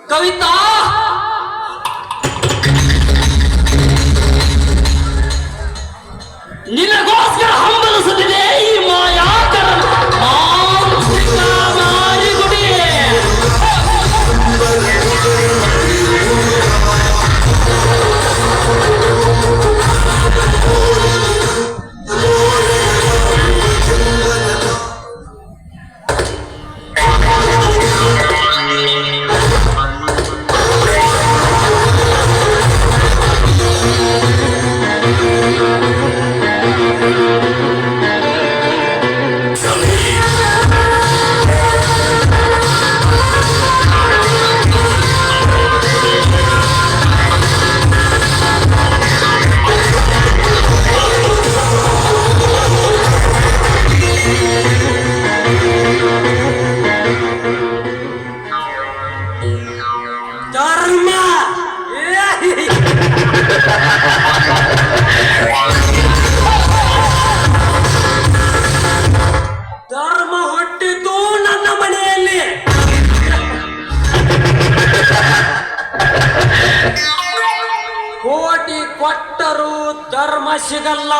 ಕವಿತಾ ನಿನಗೋಸ್ಕರ ಹಂಬಲಿಸುತ್ತಿದೆ ಈ ಮಾಯಾಕರ ಮಾಂಸಿಕ ಮಾರಿಗುಡಿ. ಧರ್ಮ ಹುಟ್ಟಿದ್ದು ನನ್ನ ಮನೆಯಲ್ಲಿ. ಕೋಟಿ ಕೊಟ್ಟರೂ ಧರ್ಮ ಸಿಗಲ್ಲ.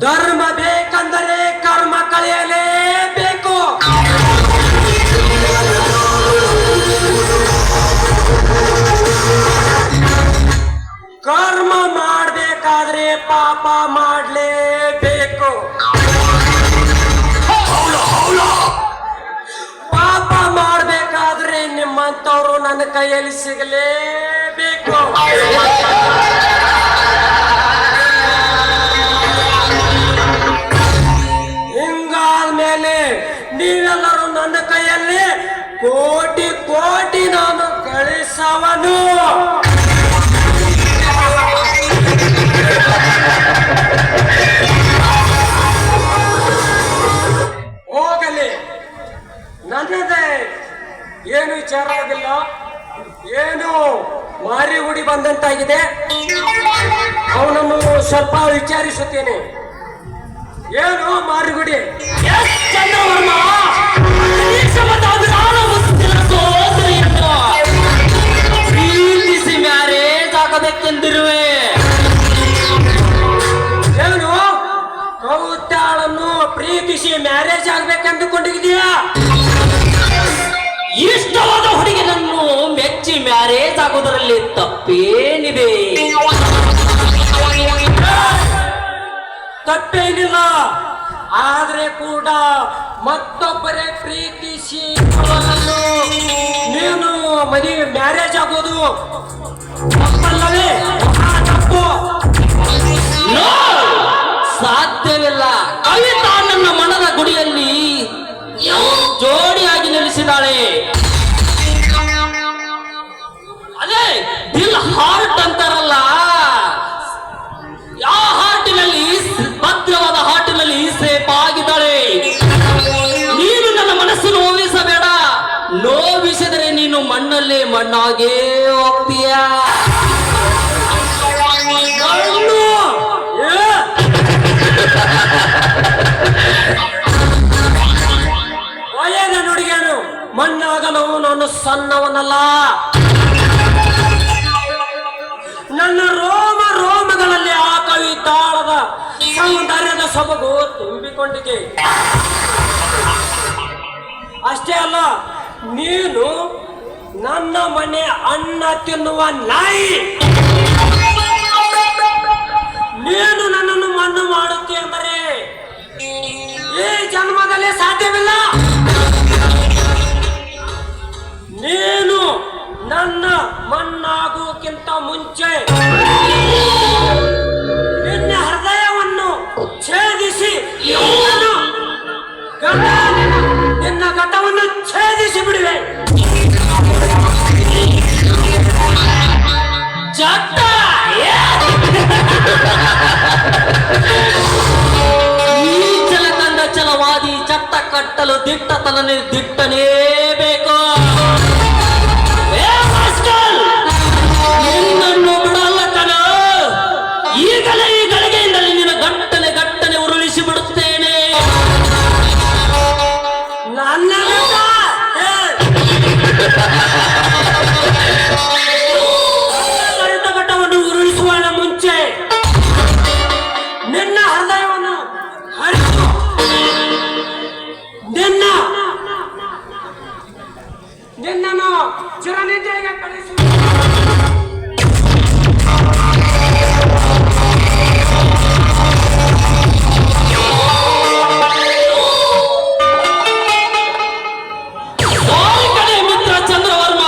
ಧರ್ಮ ಬೇಕಂದರೆ ಕರ್ಮ ಕಳೆಯಲೇಬೇಕು. ಕರ್ಮ ಮಾಡಬೇಕಾದ್ರೆ ಪಾಪ ಮಾಡಲೇಬೇಕು. ಪಾಪ ಮಾಡಬೇಕಾದ್ರೆ ನಿಮ್ಮಂತವ್ರು ನನ್ನ ಕೈಯಲ್ಲಿ ಸಿಗಲೇಬೇಕು. ಹಿಂಗಾದ್ಮೇಲೆ ನೀವೆಲ್ಲರೂ ನನ್ನ ಕೈಯಲ್ಲಿ ಕೋಟಿ ಕೋಟಿ ನಾನು ಕಳಿಸವನು. ಹೋಗಲಿ, ನನ್ನದೇ ಏನು ವಿಚಾರ ಆಗಿಲ್ಲ. ಏನು ಮಾರಿಗುಡಿ ಬಂದಂತಾಗಿದೆ. ಅವನನ್ನು ಸ್ವಲ್ಪ ವಿಚಾರಿಸುತ್ತೇನೆ. ಏನು ಮಾರಿಗುಡಿ? ಚಂದ್ರವರ್ಮ ಪ್ರೀತಿಸಿ ಮ್ಯಾರೇಜ್ ಆಗಬೇಕೆಂದಿರುವೆ. ಏನು ಕೌತಾಳನ್ನು ಪ್ರೀತಿಸಿ ಮ್ಯಾರೇಜ್ ಆಗ್ಬೇಕೆಂದುಕೊಂಡಿದೀಯಾ? ಇಷ್ಟವಾದ ಹುಡುಗಿನನ್ನು ಮೆಚ್ಚಿ ಮ್ಯಾರೇಜ್ ಆಗೋದರಲ್ಲಿ ತಪ್ಪೇನಿದೆ? ತಪ್ಪೇನಿಲ್ಲ. ಆದ್ರೆ ಕೂಡ ಮತ್ತೊಬ್ಬರೇ ಪ್ರೀತಿಸಿ ನೀನು ಮದುವೆ ಮ್ಯಾರೇಜ್ ಆಗೋದು ತಪ್ಪಲ್ಲವೇ? ತಪ್ಪು ಸಾಧ್ಯವಿಲ್ಲ. ಕವಿತಾ ನನ್ನ ಮನದ ಗುಡಿಯಲ್ಲಿ ಜನ್ಮದಲ್ಲಿ ಮಣ್ಣಾಗೇ ಹೋಗ್ತೀಯ. ಮಣ್ಣು! ಏ! ಒಳ್ಳೆಯದ ನುಡಿಗೇನು ಮಣ್ಣಾಗಲು ನಾನು ಸಣ್ಣವನಲ್ಲ. ನನ್ನ ರೋಮ ರೋಮಗಳಲ್ಲಿ ಆ ಕವಿ ತಾಳದ ಸೌಂದರ್ಯದ ಸೊಬಗು ತುಂಬಿಕೊಂಡಿದೆ. ಅಷ್ಟೇ ಅಲ್ಲ, ನೀನು ನನ್ನ ಮನೆ ಅನ್ನ ತಿನ್ನುವ ನಾಯಿ. ನೀನು ನನ್ನನ್ನು ಮಣ್ಣು ಮಾಡುತ್ತಿ ಅಂದರೆ ಈ ಜನ್ಮದಲ್ಲಿ ಸಾಧ್ಯವಿಲ್ಲ. ನೀನು ನನ್ನ ಮಣ್ಣಾಗುವುದಕ್ಕಿಂತ ಮುಂಚೆ ನಿನ್ನ ಹೃದಯವನ್ನು ಛೇದಿಸಿ ನಿನ್ನ ಘಟವನ್ನು ಛೇದಿಸಿ ಬಿಡುವೆ. ಚಟ್ಟ ಈ ಚಲಕಂಡ ಚಲವಾದಿ ಚಟ್ಟ ಕಟ್ಟಲು ದಿಟ್ಟನೇ ಬೇಕು. ನಿನ್ನನ್ನು ಬಿಡಲ್ಲ ಕಣ. ಈಗಲೇ ಈ ಗಳಿಗೆಯಿಂದಲೇ ನಿನ್ನ ಗಟ್ಟನೆ ಉರುಳಿಸಿ ಬಿಡುತ್ತೇನೆ. ನನ್ನ ಘಟವನ್ನು ಉರುಳಿಸುವ ಮುಂಚೆ ನಿನ್ನ ಹೃದಯವನ್ನು ಹರಿಸು. ನಿನ್ನನ್ನು ಚಿರನಿದ್ರೆಗೆ ಕಳಿಸು. ಮಿತ್ರ ಚಂದ್ರವರ್ಮ,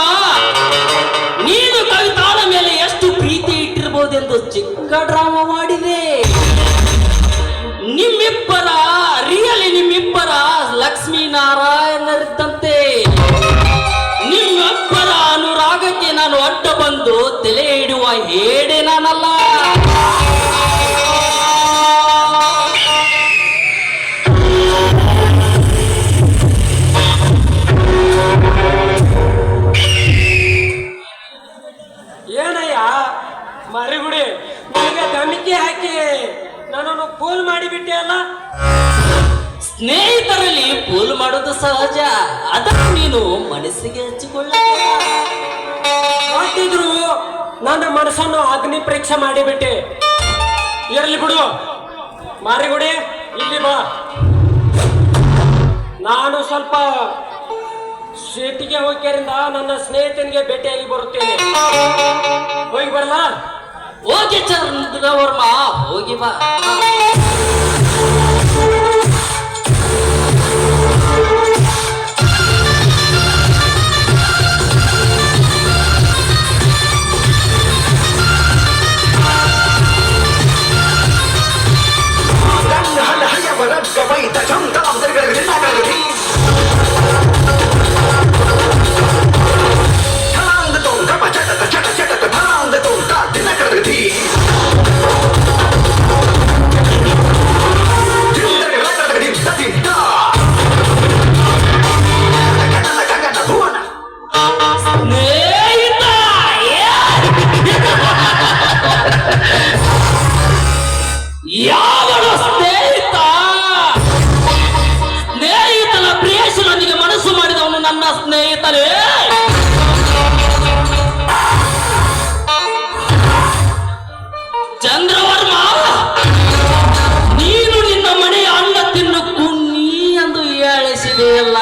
ನೀನು ಕವಿತಾಳ ಮೇಲೆ ಎಷ್ಟು ಪ್ರೀತಿ ಇಟ್ಟಿರಬಹುದೆಂದು ಚಿಕ್ಕ ಡ್ರಾಮಾ ಮಾಡಿದೆ. ನಿಮ್ಮಿಬ್ಬರ ಲಕ್ಷ್ಮೀನಾರಾಯಣರಿದ್ದಂತೆ ನಿಮ್ಮಿಬ್ಬರ ಅನುರಾಗಕ್ಕೆ ನಾನು ಅಡ್ಡ ಬಂದು ತಲೆ ಹಿಡುವ ಹೇಡೆ ನಾನಲ್ಲ. ಏನಯ್ಯ ಮರಿಗುಡಿ, ನಿನಗೆ ಧಮಿಕೆ ಹಾಕಿ ನನ್ನನ್ನು ಪೋಲ್ ಮಾಡಿಬಿಟ್ಟೆ ಅಲ್ಲ. ಸ್ನೇಹಿತರಲ್ಲಿ ಪೋಲ್ ಮಾಡೋದು ಸಹಜ, ಅದನ್ನು ನೀನು ಮನಸ್ಸಿಗೆ ಹಚ್ಚಿಕೊಳ್ಳಿದ್ರು ನನ್ನ ಮನಸ್ಸನ್ನು ಅಗ್ನಿ ಪರೀಕ್ಷೆ ಮಾಡಿಬಿಟ್ಟೆ. ಇರಲಿ ಬಿಡು ಮಾರಿಗುಡಿ, ಇಲ್ಲಿ ಬಾ. ನಾನು ಸ್ವಲ್ಪ ಸಿಟಿಗೆ ಹೋಗ್ಯಾರಿಂದ ನನ್ನ ಸ್ನೇಹಿತನಿಗೆ ಭೇಟಿಯಾಗಿ ಬರುತ್ತೇನೆ. ಹೋಗಿ ಬರಲ್ಲ? ಹೋಗಿ ಚಂದ್ರವರ್ಮ, ಹೋಗಿ ಬಾ. ಯಾವನ ಸ್ನೇಹಿತ? ಸ್ನೇಹಿತನ ಪ್ರಿಯೇಶನೊಂದಿಗೆ ಮನಸ್ಸು ಮಾಡಿದವನು ನನ್ನ ಸ್ನೇಹಿತನೇ. ಚಂದ್ರವರ್ಮ, ನೀನು ನಿನ್ನ ಮನೆಯ ಅನ್ನ ತಿನ್ನು ಕುನ್ನಿ ಎಂದು ಹೇಳಿಸಿದೆಯಲ್ಲ.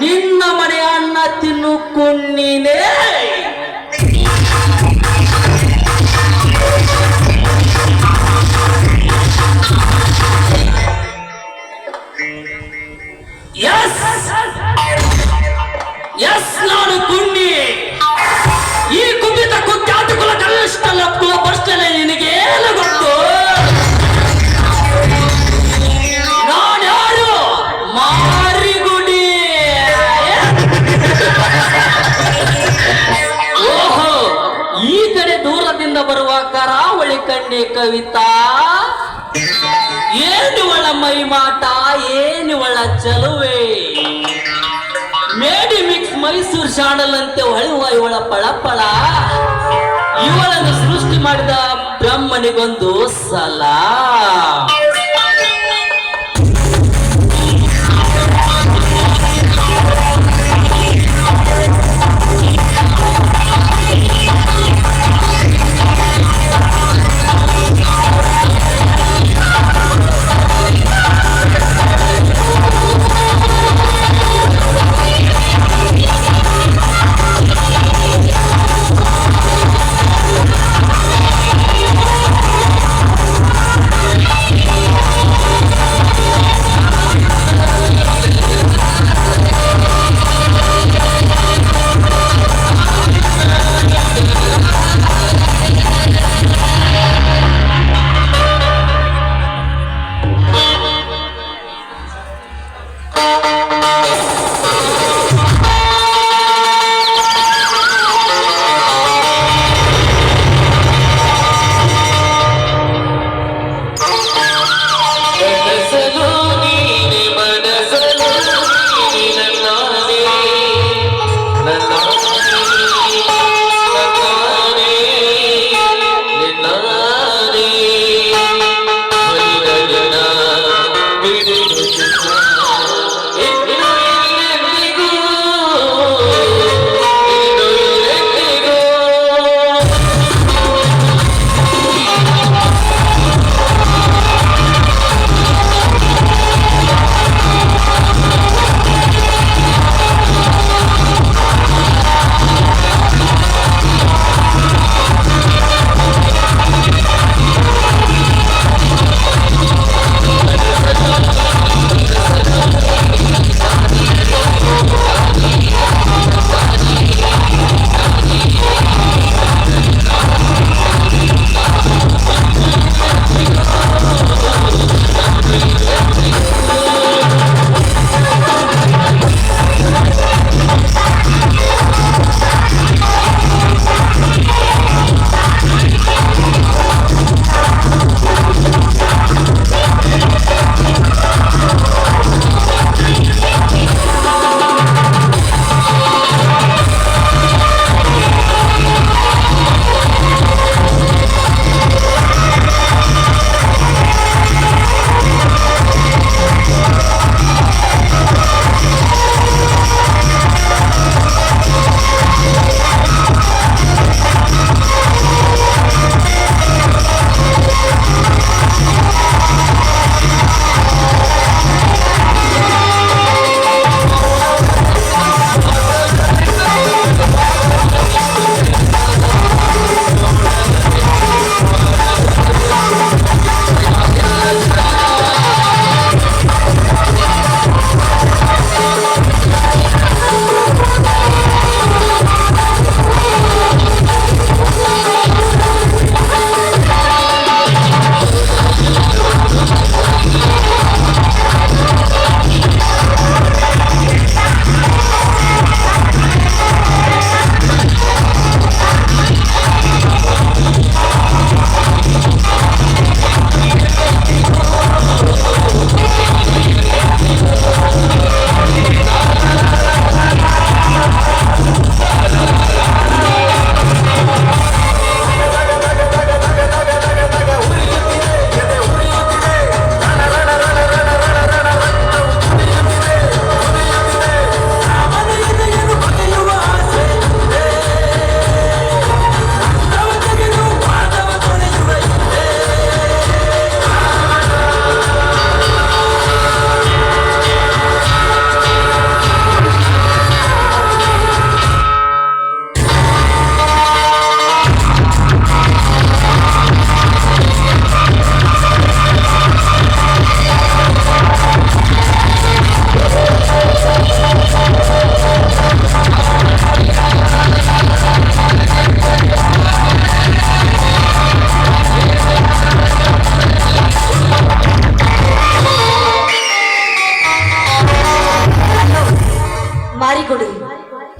ನಿನ್ನ ಮನೆಯ ಅನ್ನ ತಿನ್ನು ಕುನ್ನಿನೇ. ಎಸ್, ನಾನು ಕುನ್ನಿ. ಈ ಕುಪಿತ ಕುಖ್ಯಾತಿ ಕುಲ ಕನಿಷ್ಠ ಕುಲ ಬರ್ತೇನೆ. ನಿನಗೇನು ಗೊತ್ತು? ನಾನ್ಯಾರು? ಮಾರಿಗುಡಿ. ಓಹೋ, ಈ ಕಡೆ ದೂರದಿಂದ ಬರುವ ಕರಾವಳಿ ಕಣ್ಣೆ ಕವಿತಾ. ಏನಿವಳ ಮೈಮಾಟ, ಏನಿವಳ ಚಲುವೆ. ಮೇಡಿ ಮಿಕ್ಸ್ ಮೈಸೂರು ಶಾಣಲ್ ಅಂತೆ ಹೊಳೆಯುವ ಇವಳ ಪಳಪಳ ಇವಳನ್ನು ಸೃಷ್ಟಿ ಮಾಡಿದ ಬ್ರಹ್ಮನಿಗೊಂದು ಸಲ.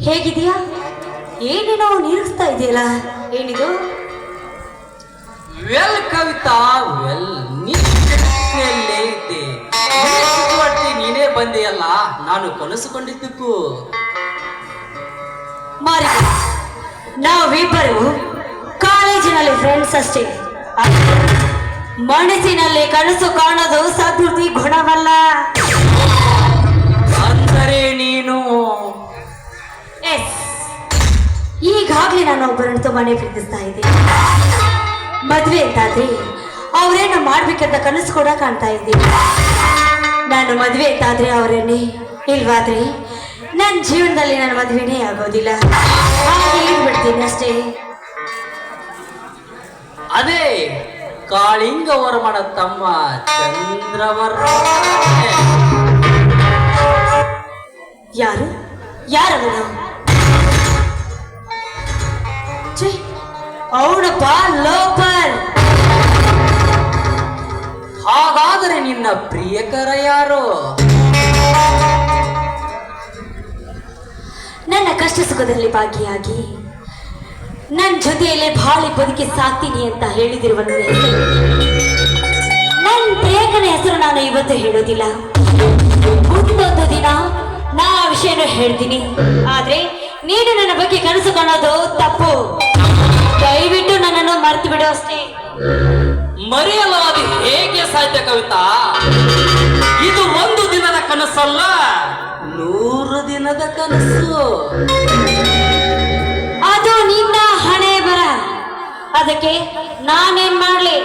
ಹೇಗಿದೆಯಾ? ಏನೇನೋ ನೀರಿಸ್ತಾ ಇದೆಯಲ್ಲ, ಏನಿದು? ವೆಲ್ ಕವಿತಾ, ವೆಲ್ ನಿನ್ನಲ್ಲೇ ಇದ್ದೆ. ನೀನೇ ಬಂದೆಯಲ್ಲ, ನಾನು ಕನಸುಕೊಂಡಿದ್ದಕ್ಕೂ ಮಾರಿ ನಾವಿಬ್ಬರು ಕಾಲೇಜಿನಲ್ಲಿ ಫ್ರೆಂಡ್ಸ್ ಅಷ್ಟೇ. ಮನಸ್ಸಿನಲ್ಲಿ ಕನಸು ಕಾಣೋದು ಸದ್ಬುದ್ಧಿ ಗುಣವಲ್ಲ. ಅಂದರೆ ನೀನು ಎಸ್, ಈಗಾಗ್ಲೇ ನಾನು ಒಬ್ಬರನ್ನು ತುಂಬಾನೇ ಪ್ರೀತಿಸ್ತಾ ಇದ್ದೀನಿ. ಮದ್ವೆ ಅಂತಾದ್ರೆ ಅವರೇನ ಮಾಡ್ಬೇಕಂತ ಕನಸು ಕೂಡ ಕಾಣ್ತಾ ಇದ್ದೀನಿ. ನಾನು ಮದ್ವೆ ಅಂತಾದ್ರೆ ಅವರನ್ನೇ, ಇಲ್ವಾದ್ರೆ ನನ್ನ ಜೀವನದಲ್ಲಿ ನನ್ನ ಮದ್ವೆನೇ ಆಗೋದಿಲ್ಲ. ಹಾಗೆ ಬಿಡ್ತೀನಿ ಅಷ್ಟೇ. ಅದೇ ಕಾಳಿಂಗವರ್ಮನ ತಮ್ಮ ಚಂದ್ರವರ್ಮ. ಯಾರು ಯಾರವನು? ಅವನಪ್ಪ ಲೋಪರ್. ಹಾಗಾದರೆ ನಿನ್ನ ಪ್ರಿಯಕರ ಯಾರು? ನನ್ನ ಕಷ್ಟ ಸುಖದಲ್ಲಿ ಭಾಗಿಯಾಗಿ ನನ್ನ ಜೊತೆಯಲ್ಲೇ ಬಾಳಿ ಬದುಕಿ ಸಾಕ್ತೀನಿ ಅಂತ ಹೇಳಿದಿರುವನು. ನನ್ನ ಪ್ರಿಯಕನ ಹೆಸರು ನಾನು ಇವತ್ತು ಹೇಳೋದಿಲ್ಲ. ಮುಂದೊಂದು ದಿನ ನಾ ಆ ವಿಷಯನೂ ಹೇಳ್ತೀನಿ. ಆದ್ರೆ ನೀನು ನನ್ನ ಬಗ್ಗೆ ಕನಸು ಕಾಣೋದು ತಪ್ಪು. ದಯವಿಟ್ಟು ನನ್ನನ್ನು ಮರ್ತು ಬಿಡು ಅಷ್ಟೇ. ಮರೆಯಲಾದ ಹೇಗೆ ಸಾಧ್ಯ ಕವಿತಾ? ಇದು ಒಂದು ದಿನದ ಕನಸಲ್ಲ, 100 ದಿನದ ಕನಸು. ಅದು ನಿನ್ನ ಹಣೆ ಬರ. ಅದಕ್ಕೆ ನಾನೇನ್ ಮಾಡ್ಲಿ?